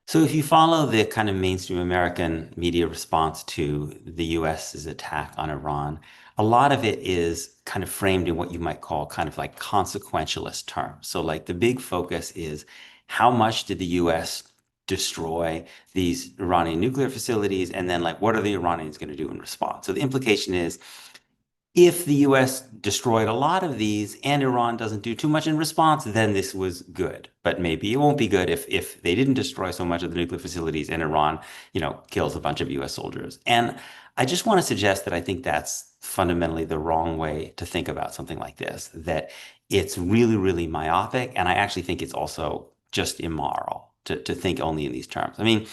So if you follow the kind of mainstream American media response to the US's attack on Iran, a lot of it is kind of framed in what you might call kind of like consequentialist terms. So like the big focus is how much did the US destroy these Iranian nuclear facilities? And then like what are the Iranians going to do in response? So the implication is if the US destroyed a lot of these and Iran doesn't do too much in response, then this was good. But maybe it won't be good if they didn't destroy so much of the nuclear facilities and Iran, kills a bunch of US soldiers. And I just want to suggest that I think that's fundamentally the wrong way to think about something like this, that it's really, really myopic. And I actually think it's also just immoral to think only in these terms. I mean,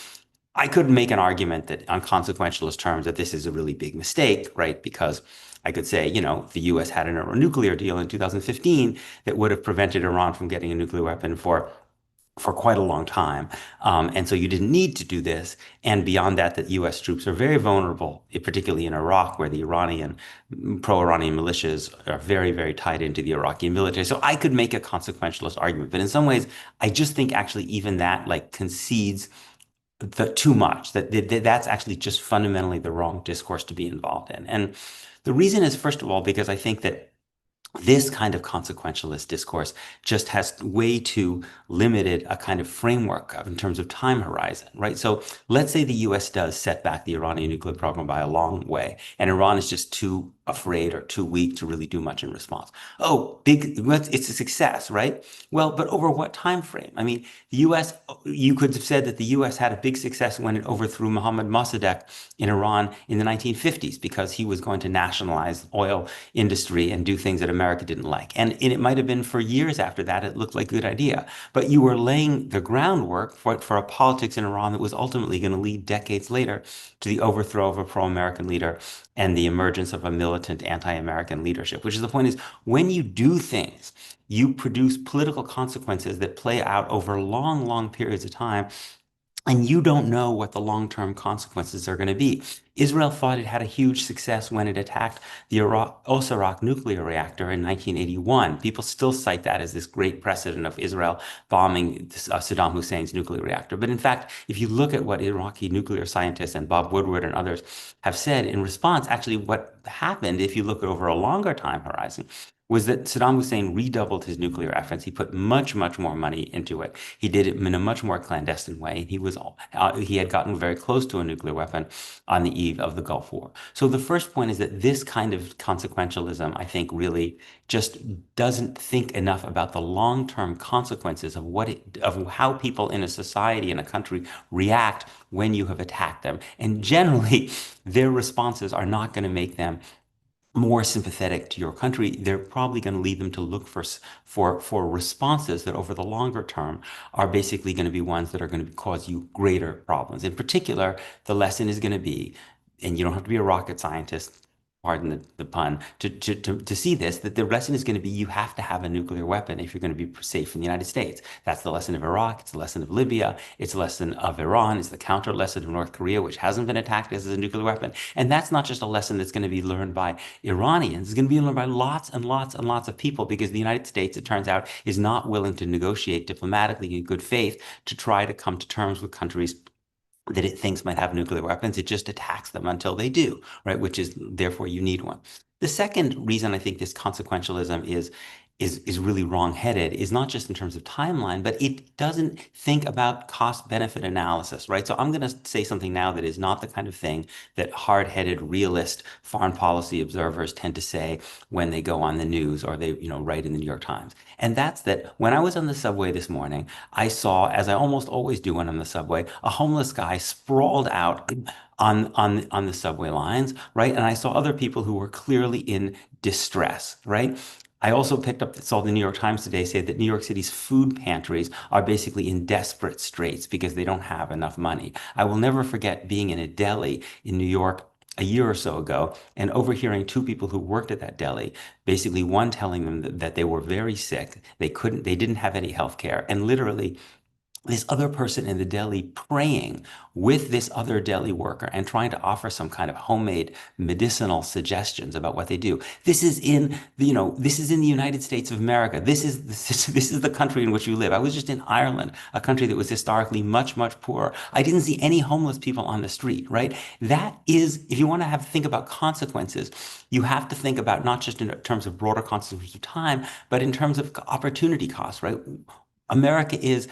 I could make an argument that on consequentialist terms that this is a really big mistake, right? Because I could say, the US had a nuclear deal in 2015 that would have prevented Iran from getting a nuclear weapon for quite a long time. And so you didn't need to do this. And beyond that, that US troops are very vulnerable, particularly in Iraq, where the pro-Iranian militias are very, very tied into the Iraqi military. So I could make a consequentialist argument. But in some ways, I just think actually even that like concedes too much, that's actually just fundamentally the wrong discourse to be involved in. And the reason is, first of all, because I think that this kind of consequentialist discourse just has way too limited a kind of framework in terms of time horizon, right? So let's say the US does set back the Iranian nuclear program by a long way, and Iran is just too afraid or too weak to really do much in response. Oh, it's a success, right? Well, but over what time frame? I mean, the US, you could have said that the US had a big success when it overthrew Mohammad Mossadegh in Iran in the 1950s because he was going to nationalize oil industry and do things that America didn't like. And it might have been for years after that, it looked like a good idea. But you were laying the groundwork for a politics in Iran that was ultimately going to lead decades later to the overthrow of a pro-American leader and the emergence of a militant anti-American leadership, which is the point is when you do things, you produce political consequences that play out over long, long periods of time and you don't know what the long-term consequences are going to be. Israel thought it had a huge success when it attacked the Osirak nuclear reactor in 1981. People still cite that as this great precedent of Israel bombing Saddam Hussein's nuclear reactor. But in fact, if you look at what Iraqi nuclear scientists and Bob Woodward and others have said in response, actually what happened, if you look at over a longer time horizon, was that Saddam Hussein redoubled his nuclear efforts. He put much, much more money into it. He did it in a much more clandestine way. He had gotten very close to a nuclear weapon on the eve of the Gulf War. So the first point is that this kind of consequentialism, I think, really just doesn't think enough about the long-term consequences of how people in a society in a country react when you have attacked them. And generally, their responses are not going to make them more sympathetic to your country. They're probably going to lead them to look for responses that over the longer term are basically going to be ones that are going to cause you greater problems. In particular, the lesson is going to be, and you don't have to be a rocket scientist, pardon the pun, to see this, that the lesson is going to be you have to have a nuclear weapon if you're going to be safe in the United States. That's the lesson of Iraq. It's the lesson of Libya. It's the lesson of Iran. It's the counter lesson of North Korea, which hasn't been attacked as a nuclear weapon. And that's not just a lesson that's going to be learned by Iranians. It's going to be learned by lots and lots and lots of people because the United States, it turns out, is not willing to negotiate diplomatically in good faith to try to come to terms with countries that it thinks might have nuclear weapons. It just attacks them until they do, right? Which is therefore you need one. The second reason I think this consequentialism is really wrong-headed is not just in terms of timeline, but it doesn't think about cost-benefit analysis, right? So I'm going to say something now that is not the kind of thing that hard-headed, realist foreign policy observers tend to say when they go on the news or they, write in the New York Times. And that's that when I was on the subway this morning, I saw, as I almost always do when I'm on the subway, a homeless guy sprawled out on the subway lines, right? And I saw other people who were clearly in distress, right? I also saw the New York Times today say that New York City's food pantries are basically in desperate straits because they don't have enough money. I will never forget being in a deli in New York a year or so ago and overhearing two people who worked at that deli, basically one telling them that they were very sick, they didn't have any health care, and literally this other person in the deli praying with this other deli worker and trying to offer some kind of homemade medicinal suggestions about what they do. This is in this is in the United States of America. This is the country in which you live. I was just in Ireland, a country that was historically much, much poorer. I didn't see any homeless people on the street, right? That is, if you want to think about consequences, you have to think about not just in terms of broader consequences of time, but in terms of opportunity costs, right? America is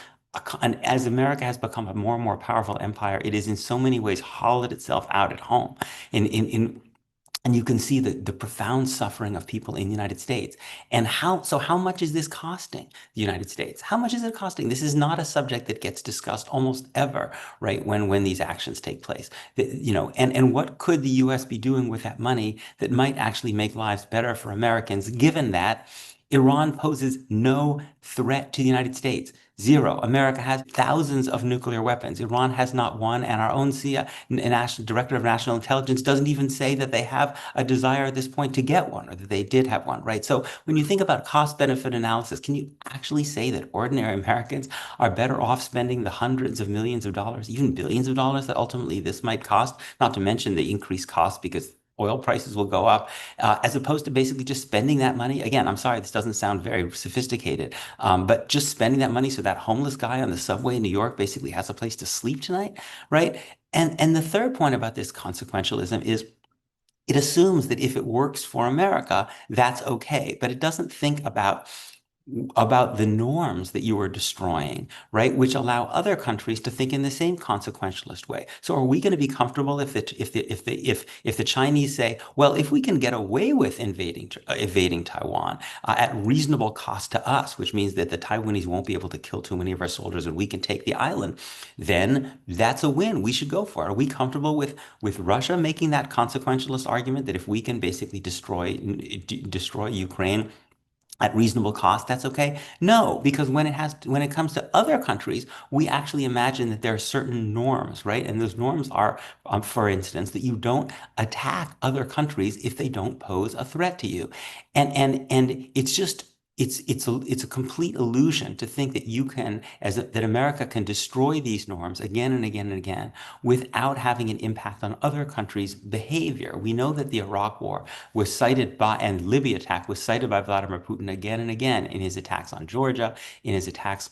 and as America has become a more and more powerful empire, it is in so many ways hollowed itself out at home. And you can see the profound suffering of people in the United States. And how much is this costing the United States? How much is it costing? This is not a subject that gets discussed almost ever, right? When these actions take place. And what could the US be doing with that money that might actually make lives better for Americans, given that Iran poses no threat to the United States? Zero. America has thousands of nuclear weapons. Iran has not one, and our own CIA, National Director of National Intelligence, doesn't even say that they have a desire at this point to get one or that they did have one, right? So when you think about cost-benefit analysis, can you actually say that ordinary Americans are better off spending the hundreds of millions of dollars, even billions of dollars that ultimately this might cost, not to mention the increased cost because oil prices will go up, as opposed to basically just spending that money. Again, I'm sorry, this doesn't sound very sophisticated, but just spending that money so that homeless guy on the subway in New York basically has a place to sleep tonight, right? And the third point about this consequentialism is it assumes that if it works for America, that's okay, but it doesn't think about the norms that you are destroying, right? Which allow other countries to think in the same consequentialist way. So are we going to be comfortable if the Chinese say, well, if we can get away with invading Taiwan at reasonable cost to us, which means that the Taiwanese won't be able to kill too many of our soldiers and we can take the island, then that's a win. We should go for it. Are we comfortable with Russia making that consequentialist argument that if we can basically destroy Ukraine at reasonable cost, that's okay? No, because when it comes to other countries, we actually imagine that there are certain norms, right? And those norms are, for instance, that you don't attack other countries if they don't pose a threat to you. And it's just it's a complete illusion to think that you can that America can destroy these norms again and again and again without having an impact on other countries' behavior. We know that the Iraq War was cited by and Libya attack was cited by Vladimir Putin again and again in his attacks on Georgia, in his attacks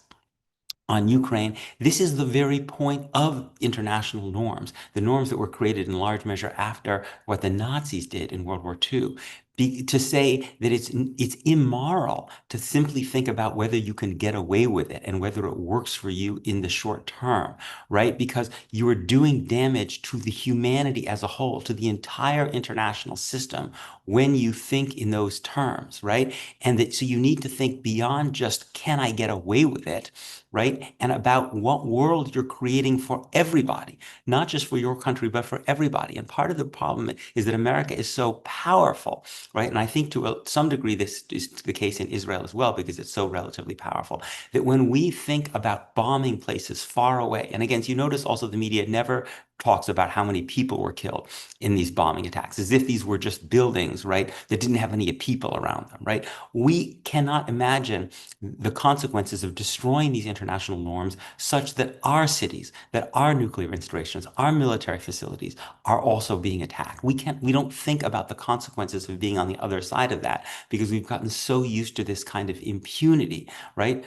on Ukraine. This is the very point of international norms, the norms that were created in large measure after what the Nazis did in World War II. To say that it's immoral to simply think about whether you can get away with it and whether it works for you in the short term, right? Because you are doing damage to the humanity as a whole, to the entire international system when you think in those terms, right? And that so you need to think beyond just can I get away with it, right? And about what world you're creating for everybody, not just for your country, but for everybody. And part of the problem is that America is so powerful, right? And I think to some degree, this is the case in Israel as well, because it's so relatively powerful, that when we think about bombing places far away, and again, you notice also the media never talks about how many people were killed in these bombing attacks, as if these were just buildings, right, that didn't have any people around them, right? We cannot imagine the consequences of destroying these international norms such that our cities, that our nuclear installations, our military facilities are also being attacked. We don't think about the consequences of being on the other side of that because we've gotten so used to this kind of impunity, right?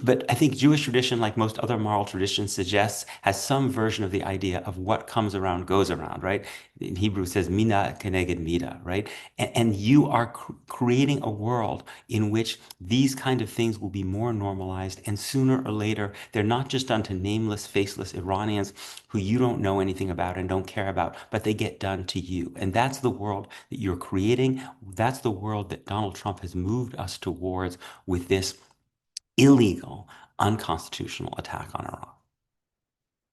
But I think Jewish tradition, like most other moral traditions, suggests has some version of the idea of what comes around goes around, right? In Hebrew, it says mina keneged mida, right? And you are creating a world in which these kind of things will be more normalized, and sooner or later, they're not just done to nameless, faceless Iranians who you don't know anything about and don't care about, but they get done to you. And that's the world that you're creating. That's the world that Donald Trump has moved us towards with this illegal, unconstitutional attack on Iran.